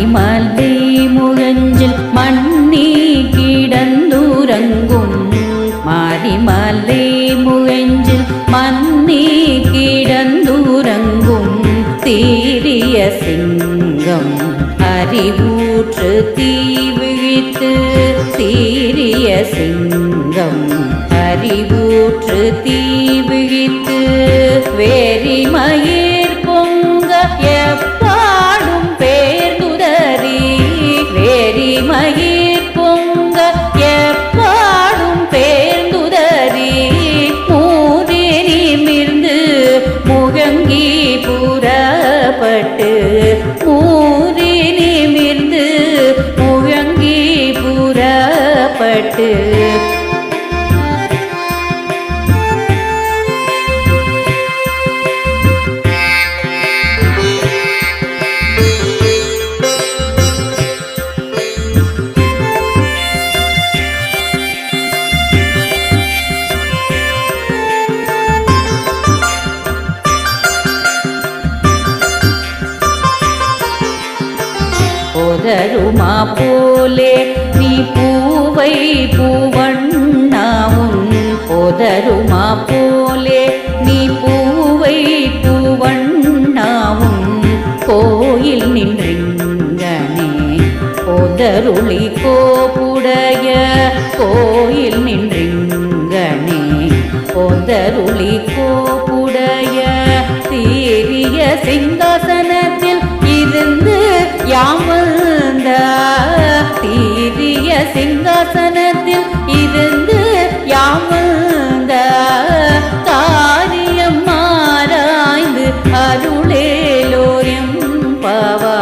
மாரிமலை முகஞ்சில் மண்ணி கிடந்துறங்கும் மாரிமலை முகஞ்சில் மண்ணி கிடந்துறங்கும் தீரிய சிங்கம் அறிவூற்று தீவிழித்து தீரிய சிங்கம் அறிவூற்று தீவிழித்து வேரிமயிர் பொங்க எப்பாடும் பேர்ந்துதறி வேரிமயிர் பொங்க எப்பாடும் பேர்ந்துதறி மூதி நிமிர்ந்து முகங்கி புறப்பட்டு மூதி நிமிர்ந்து முகங்கி புறப்பட்டு போதருமா போலே நீ பூவை பூவண்ணாவும் போதருமா போலே நீ பூவை பூவண்ணாவும் கோயில் நின்றிங்கனே போதருளி கோப்புடைய கோயில் நின்றிங்கனே போதருளி கோப்புடைய தீரிய சிங்காசனத்தில் இருந்து யாமந்த தீரிய சிங்காசனத்தில் இருந்து யாமந்த காரியம் மாறாய்ந்து அருளேலோயம் பவா